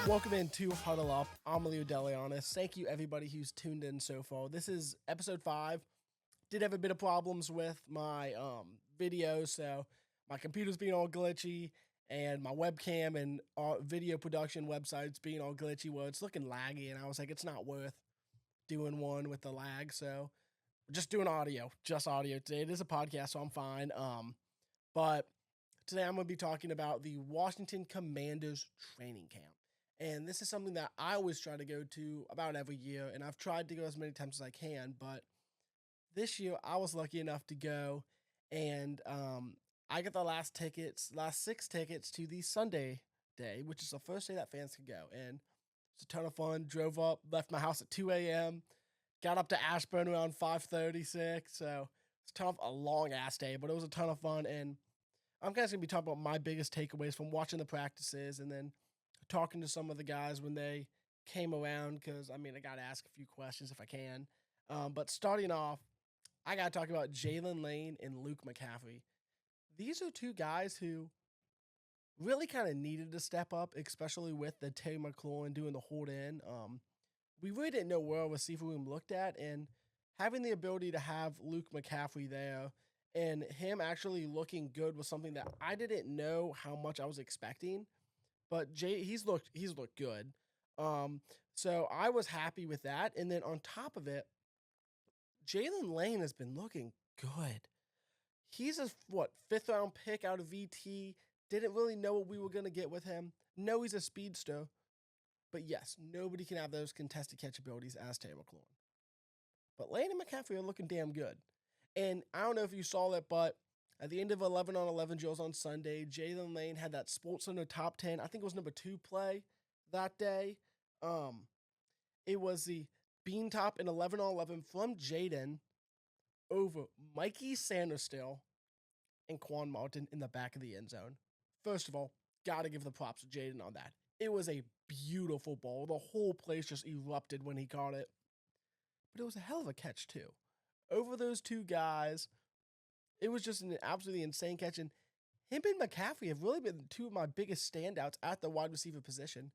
Welcome into Huddle Up. I'm Delyannis. Thank you everybody who's tuned in so far. This is episode 5. Did have a bit of problems with my video, so my computer's being all glitchy, and my webcam and video production websites being all glitchy. Well, it's looking laggy, and I was like, it's not worth doing one with the lag, so we're just doing audio, just audio today. It is a podcast, so I'm fine. But today I'm going to be talking about the Washington Commanders training camp. And this is something that I always try to go to about every year, and I've tried to go as many times as I can, but this year I was lucky enough to go, and I got the last 6 tickets to the Sunday day, which is the first day that fans can go, and it's a ton of fun. Drove up, left my house at 2 a.m., got up to Ashburn around 5:36, so it's a long-ass day, but it was a ton of fun, and I'm kind of going to be talking about my biggest takeaways from watching the practices, and then talking to some of the guys when they came around, because, I got to ask a few questions if I can. But starting off, I got to talk about Jalen Lane and Luke McCaffrey. These are two guys who really kind of needed to step up, especially with the Terry McLaurin doing the hold in. We really didn't know where our receiver room looked at, and having the ability to have Luke McCaffrey there and him actually looking good was something that I didn't know how much I was expecting. But he's looked good. So I was happy with that. And then on top of it, Jalen Lane has been looking good. He's a, 5th round pick out of VT. Didn't really know what we were going to get with him. No, he's a speedster. But yes, nobody can have those contested catch abilities as Terry McLaurin. But Lane and McCaffrey are looking damn good. And I don't know if you saw that, but at the end of 11-on-11 drills on Sunday, Jalen Lane had that SportsCenter top 10. I think it was number 2 play that day. It was the bean top in 11-on-11 from Jaden over Mikey Sainristil and Quan Martin in the back of the end zone. First of all, got to give the props to Jaden on that. It was a beautiful ball. The whole place just erupted when he caught it. But it was a hell of a catch, too. Over those two guys, it was just an absolutely insane catch, and him and McCaffrey have really been two of my biggest standouts at the wide receiver position.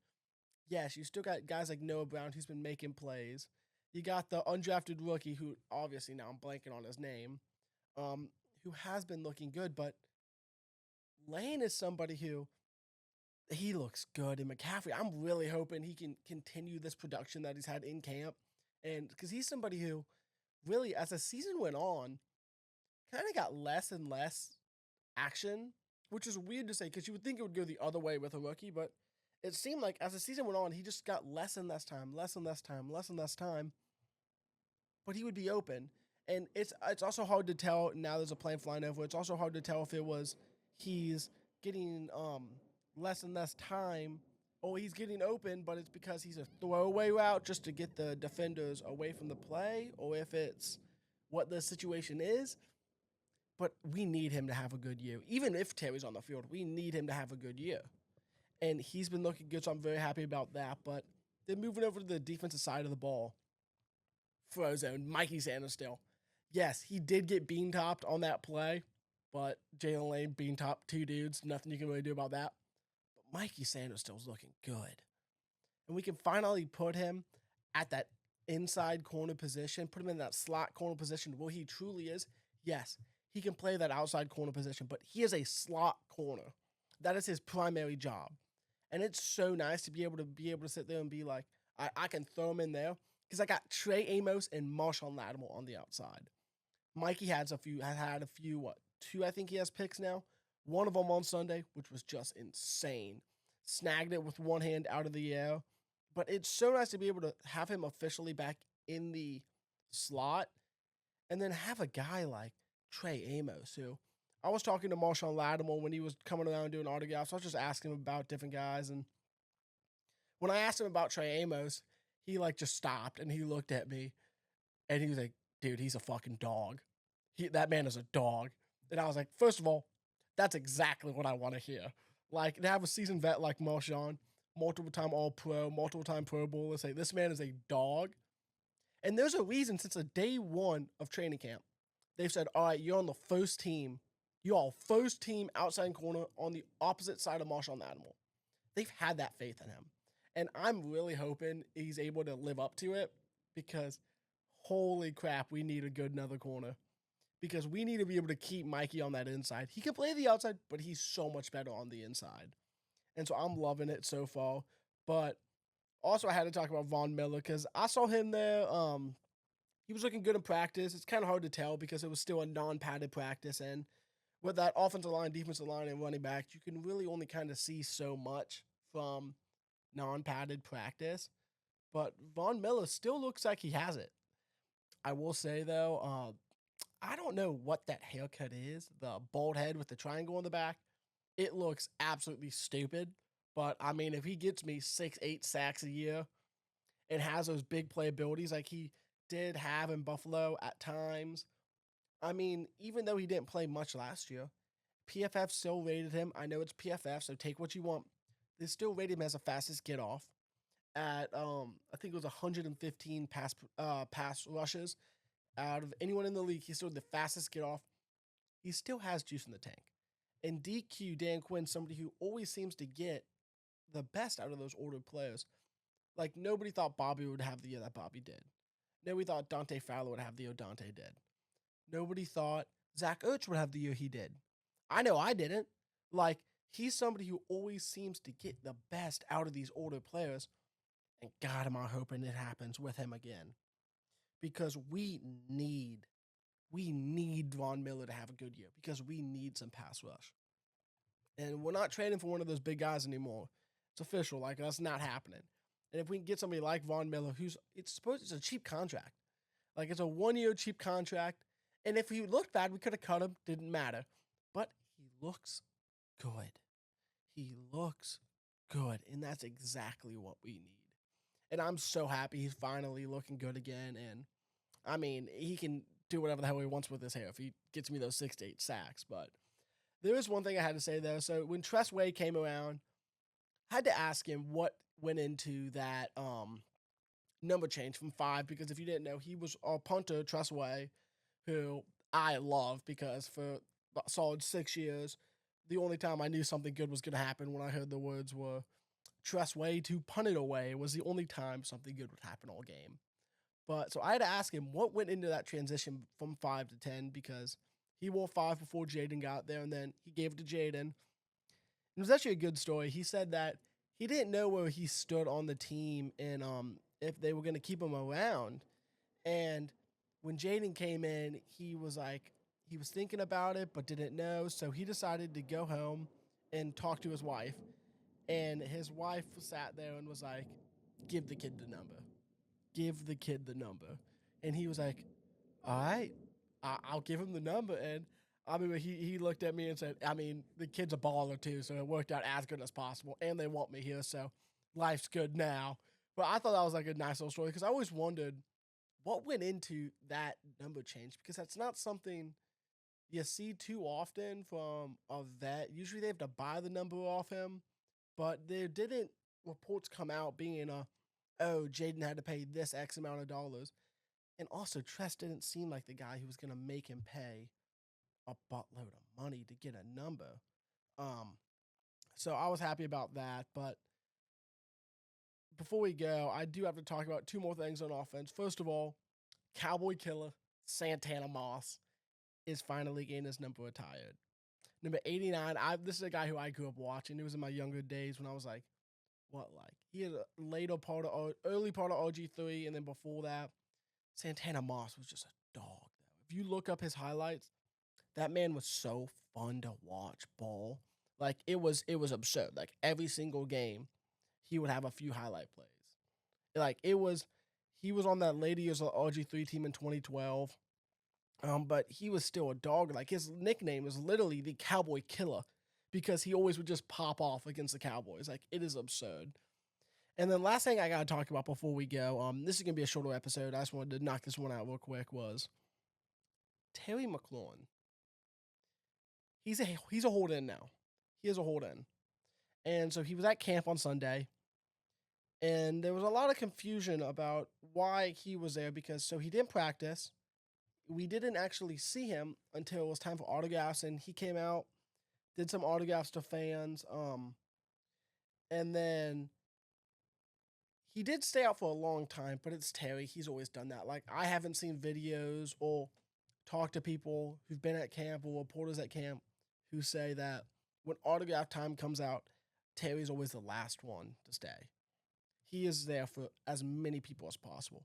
Yes, you still got guys like Noah Brown who's been making plays. You got the undrafted rookie who, obviously now I'm blanking on his name, who has been looking good, but Lane is somebody who, he looks good, and McCaffrey, I'm really hoping he can continue this production that he's had in camp, and because he's somebody who really, as the season went on, kind of got less and less action, which is weird to say because you would think it would go the other way with a rookie, but it seemed like as the season went on, he just got less and less time, but he would be open. And it's also hard to tell, now there's a plane flying over, it's also hard to tell if it was he's getting less and less time, or he's getting open, but it's because he's a throwaway route just to get the defenders away from the play, or if it's what the situation is. But we need him to have a good year. Even if Terry's on the field, we need him to have a good year. And he's been looking good, so I'm very happy about that. But then moving over to the defensive side of the ball, Frozone, Mikey Sainristil. Yes, he did get bean-topped on that play, but Jalen Lane bean-topped 2 dudes. Nothing you can really do about that. But Mikey Sainristil's looking good. And we can finally put him at that inside corner position, put him in that slot corner position where he truly is. Yes, he can play that outside corner position, but he is a slot corner. That is his primary job. And it's so nice to be able to sit there and be like, I can throw him in there. Because I got Trey Amos and Marshawn Lattimore on the outside. Mikey had a few, 2 I think he has picks now. One of them on Sunday, which was just insane. Snagged it with one hand out of the air. But it's so nice to be able to have him officially back in the slot. And then have a guy like Trey Amos, who I was talking to Marshawn Lattimore when he was coming around doing autographs. I was just asking him about different guys. And when I asked him about Trey Amos, he just stopped and he looked at me and he was like, dude, he's a fucking dog. That man is a dog. And I was like, first of all, that's exactly what I want to hear. To have a seasoned vet like Marshawn, multiple-time All-Pro, multiple-time Pro Bowler, say this man is a dog. And there's a reason since the day 1 of training camp, they've said, all right, you're on the first team. You're all first team outside corner on the opposite side of Marshawn Lattimore. They've had that faith in him. And I'm really hoping he's able to live up to it because holy crap, we need a good another corner. Because we need to be able to keep Mikey on that inside. He can play the outside, but he's so much better on the inside. And so I'm loving it so far. But also I had to talk about Von Miller because I saw him there. He was looking good in practice. It's kind of hard to tell because it was still a non-padded practice. And with that offensive line, defensive line, and running back, you can really only kind of see so much from non-padded practice. But Von Miller still looks like he has it. I will say, though, I don't know what that haircut is. The bald head with the triangle on the back. It looks absolutely stupid. But, I mean, if he gets me 6, 8 sacks a year and has those big playabilities like he did have in Buffalo at times, I mean, even though he didn't play much last year, PFF still rated him. I know it's PFF, so take what you want. They still rated him as the fastest get off at I think it was 115 pass rushes out of anyone in the league. He's still the fastest get off. He still has juice in the tank. And DQ Dan Quinn, somebody who always seems to get the best out of those ordered players. Like nobody thought Bobby would have the year that Bobby did. Nobody thought Dante Fowler would have the year Dante did. Nobody thought Zach Ertz would have the year he did. I know I didn't. Like, he's somebody who always seems to get the best out of these older players. And God, am I hoping it happens with him again. Because we need Von Miller to have a good year. Because we need some pass rush. And we're not trading for one of those big guys anymore. It's official. Like, that's not happening. And if we can get somebody like Von Miller, it's a cheap contract. Like, it's a 1-year cheap contract. And if he looked bad, we could have cut him. Didn't matter. But he looks good. He looks good. And that's exactly what we need. And I'm so happy he's finally looking good again. And, I mean, he can do whatever the hell he wants with his hair if he gets me those 6 to 8 sacks. But there is one thing I had to say, though. So when Tress Way came around, I had to ask him what went into that number change from 5. Because if you didn't know, he was our punter, Tress Way, who I love because for a solid 6 years, the only time I knew something good was going to happen when I heard the words were Tress Way to punt it away was the only time something good would happen all game. But so I had to ask him what went into that transition from 5 to 10 because he wore 5 before Jaden got there and then he gave it to Jaden. It was actually a good story. He said that he didn't know where he stood on the team and if they were going to keep him around. And when Jaden came in, he was thinking about it, but didn't know. So he decided to go home and talk to his wife. And his wife sat there and was like, give the kid the number. Give the kid the number. And he was like, all right, I'll give him the number. And I mean, he looked at me and said, I mean, the kid's a baller too, so it worked out as good as possible. And they want me here, so life's good now. But I thought that was like a nice little story because I always wondered what went into that number change because that's not something you see too often from a vet. Usually they have to buy the number off him, but there didn't reports come out being Jaden had to pay this X amount of dollars. And also, Tress didn't seem like the guy who was going to make him pay a buttload of money to get a number. So I was happy about that. But before we go, I do have to talk about 2 more things on offense. First of all, Cowboy Killer Santana Moss is finally getting his number retired. Number 89, this is a guy who I grew up watching. It was in my younger days when I was like, he had a early part of RG3, and then before that, Santana Moss was just a dog. If you look up his highlights, that man was so fun to watch ball. Like, it was absurd. Like, every single game, he would have a few highlight plays. Like, he was on that later years of RG3 team in 2012. But he was still a dog. Like, his nickname was literally the Cowboy Killer because he always would just pop off against the Cowboys. Like, it is absurd. And then last thing I got to talk about before we go, this is going to be a shorter episode. I just wanted to knock this one out real quick, was Terry McLaurin. He's a hold-in now. He is a hold-in. And so he was at camp on Sunday. And there was a lot of confusion about why he was there because he didn't practice. We didn't actually see him until it was time for autographs, and he came out, did some autographs to fans, and then he did stay out for a long time, but it's Terry. He's always done that. Like, I haven't seen videos or talked to people who've been at camp or reporters at camp who say that when autograph time comes out, Terry's always the last one to stay. He is there for as many people as possible.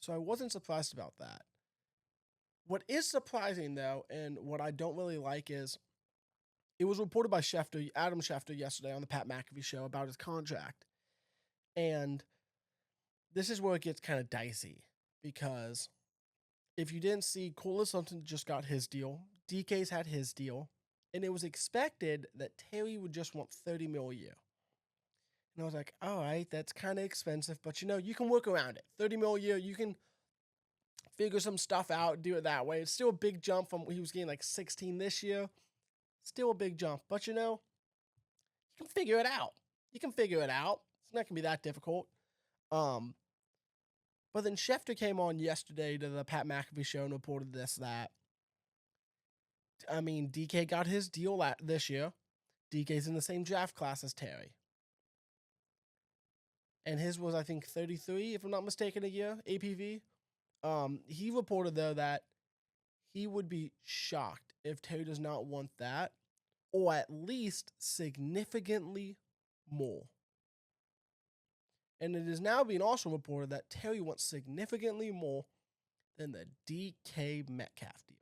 So I wasn't surprised about that. What is surprising, though, and what I don't really like is it was reported by Adam Schefter yesterday on the Pat McAfee show about his contract. And this is where it gets kind of dicey because if you didn't see, Corliss Hunter just got his deal. DK's had his deal. And it was expected that Terry would just want $30 million a year. And I was like, all right, that's kind of expensive, but you can work around it. $30 million a year, you can figure some stuff out, do it that way. It's still a big jump from he was getting like 16 this year. Still a big jump, but you can figure it out. You can figure it out. It's not gonna be that difficult. But then Schefter came on yesterday to the Pat McAfee show and reported that DK got his deal this year. DK's in the same draft class as Terry. And his was, I think, 33, if I'm not mistaken, a year, APV. He reported, though, that he would be shocked if Terry does not want that, or at least significantly more. And it is now being also reported that Terry wants significantly more than the DK Metcalf deal.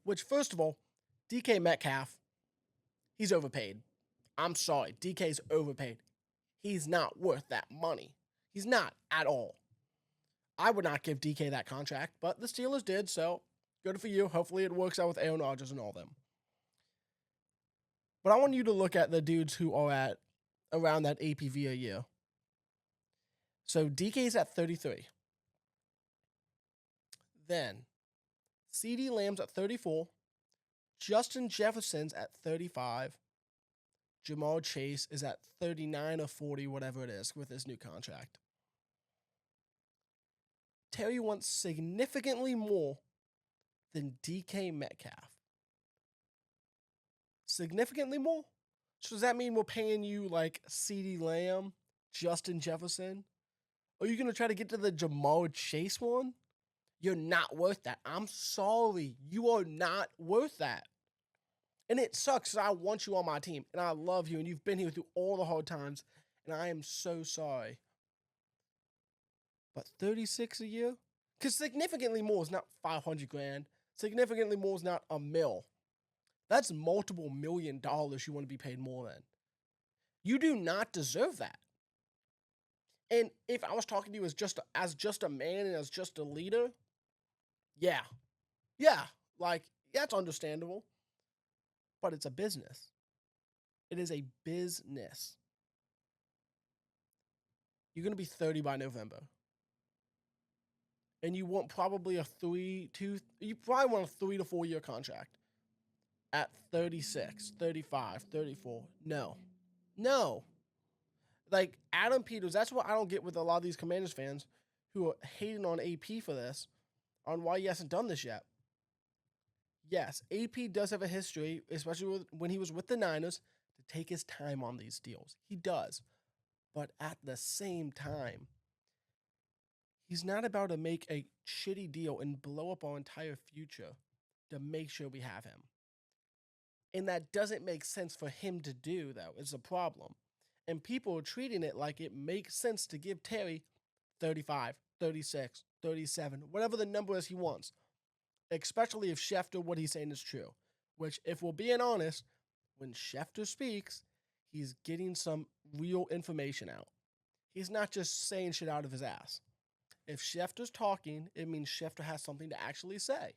Which, first of all, DK Metcalf, he's overpaid. I'm sorry, DK's overpaid. He's not worth that money. He's not at all. I would not give DK that contract, but the Steelers did, so good for you. Hopefully it works out with Aaron Rodgers and all them. But I want you to look at the dudes who are at around that APV a year. So DK's at 33. Then CeeDee Lamb's at 34. Justin Jefferson's at 35. Jamar Chase is at 39 or 40, whatever it is, with his new contract. Terry wants significantly more than DK Metcalf. Significantly more? So does that mean we're paying you like CeeDee Lamb, Justin Jefferson? Are you going to try to get to the Jamar Chase one? You're not worth that. I'm sorry. You are not worth that. And it sucks because I want you on my team. And I love you. And you've been here through all the hard times. And I am so sorry. But 36 a year? Because significantly more is not 500 grand. Significantly more is not $1 million. That's multiple $1 million you want to be paid more than. You do not deserve that. And if I was talking to you as just a man and as just a leader, yeah, that's understandable. But it's a business. It is a business. You're going to be 30 by November. And you want probably you probably want a 3 to 4 year contract at 36, 35, 34. No. Like Adam Peters, that's what I don't get with a lot of these Commanders fans who are hating on AP for this, on why he hasn't done this yet. Yes, AP does have a history, especially when he was with the Niners, to take his time on these deals. He does. But at the same time, he's not about to make a shitty deal and blow up our entire future to make sure we have him. And that doesn't make sense for him to do, though, is a problem. And people are treating it like it makes sense to give Terry 35, 36, 37, whatever the number is he wants. Especially if Schefter, what he's saying is true. Which, if we're being honest, when Schefter speaks, he's getting some real information out. He's not just saying shit out of his ass. If Schefter's talking, it means Schefter has something to actually say.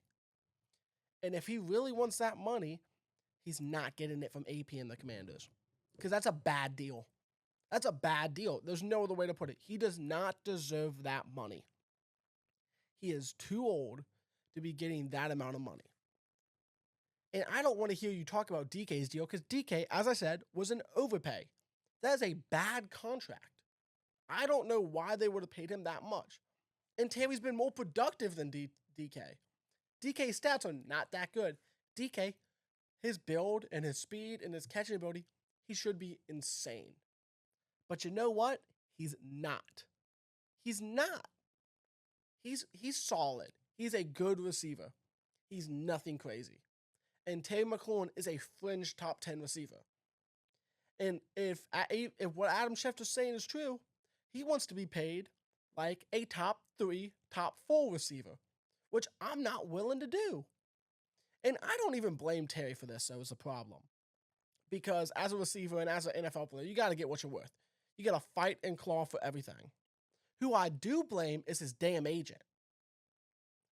And if he really wants that money, he's not getting it from AP and the Commanders. Because that's a bad deal. That's a bad deal. There's no other way to put it. He does not deserve that money. He is too old to be getting that amount of money. And I don't want to hear you talk about DK's deal because DK, as I said, was an overpay. That is a bad contract. I don't know why they would have paid him that much. And Terry's been more productive than DK. DK's stats are not that good. DK, his build and his speed and his catching ability, he should be insane. But you know what? He's not. He's not. He's solid. He's a good receiver. He's nothing crazy. And Terry McLaurin is a fringe top 10 receiver. And if what Adam Schefter's saying is true, he wants to be paid like a top 3, top 4 receiver, which I'm not willing to do. And I don't even blame Terry for this, so it's a problem. Because as a receiver and as an NFL player, you got to get what you're worth. You got to fight and claw for everything. Who I do blame is his damn agent.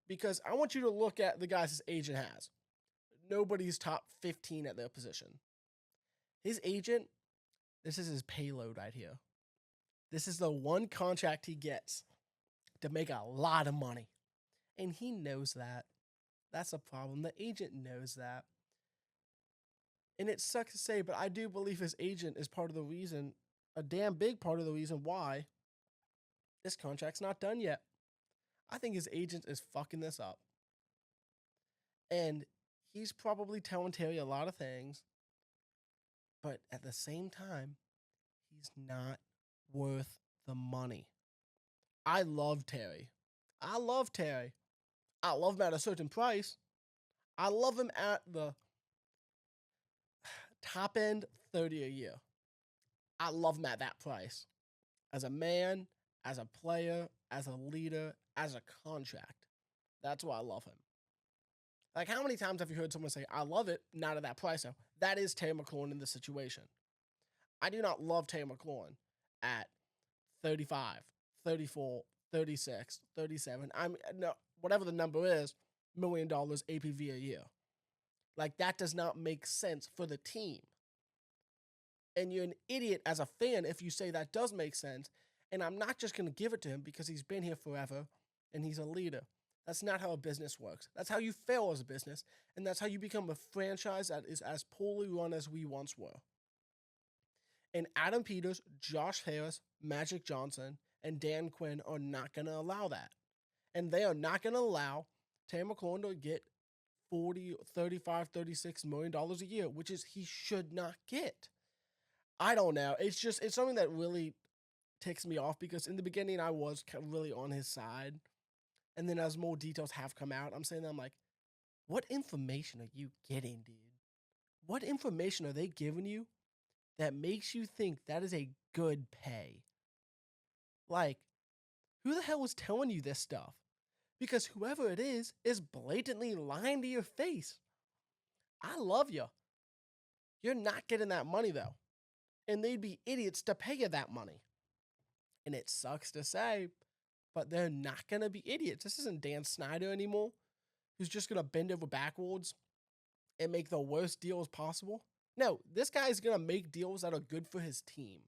Because I want you to look at the guys his agent has. Nobody's top 15 at their position. His agent, this is his payload right here. This is the one contract he gets to make a lot of money. And he knows that. That's a problem. The agent knows that. And it sucks to say, but I do believe his agent is part of the reason, a damn big part of the reason why this contract's not done yet. I think his agent is fucking this up. And he's probably telling Terry a lot of things, but at the same time, he's not worth the money. I love Terry. I love him at a certain price. I love him at the top end 30 a year. I love him at that price. As a man, as a player, as a leader, as a contract. That's why I love him. Like, how many times have you heard someone say, I love it, not at that price though? That is Terry McLaurin in this situation. I do not love Terry McLaurin at 35, 34, 36, 37. No, whatever the number is, $1 million APV a year. Like, that does not make sense for the team. And you're an idiot as a fan if you say that does make sense. And I'm not just going to give it to him because he's been here forever and he's a leader. That's not how a business works. That's how you fail as a business. And that's how you become a franchise that is as poorly run as we once were. And Adam Peters, Josh Harris, Magic Johnson, and Dan Quinn are not going to allow that. And they are not going to allow Terry McLaurin to get $40, $35, $36 million a year, which is he should not get. I don't know. It's something that really ticks me off because in the beginning I was really on his side. And then as more details have come out, I'm like, what information are you getting, dude? What information are they giving you that makes you think that is a good pay? Like, who the hell is telling you this stuff? Because whoever it is blatantly lying to your face. I love you. You're not getting that money, though. And they'd be idiots to pay you that money. And it sucks to say, but they're not going to be idiots. This isn't Dan Snyder anymore, who's just going to bend over backwards and make the worst deals possible. No, this guy is going to make deals that are good for his team.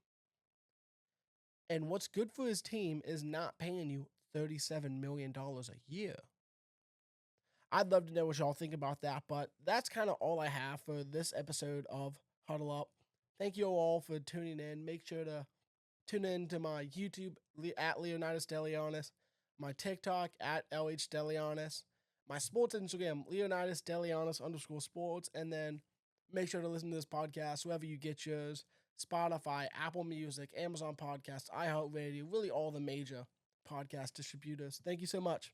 And what's good for his team is not paying you $37 million a year. I'd love to know what y'all think about that, but that's kind of all I have for this episode of Huddle Up. Thank you all for tuning in. Make sure to tune in to my YouTube at Leonidas Delyannis, my TikTok at LH Delyannis, my sports Instagram, Leonidas Delyannis _sports, and then make sure to listen to this podcast wherever you get yours, Spotify, Apple Music, Amazon Podcasts, iHeartRadio, really all the major podcast distributors. Thank you so much.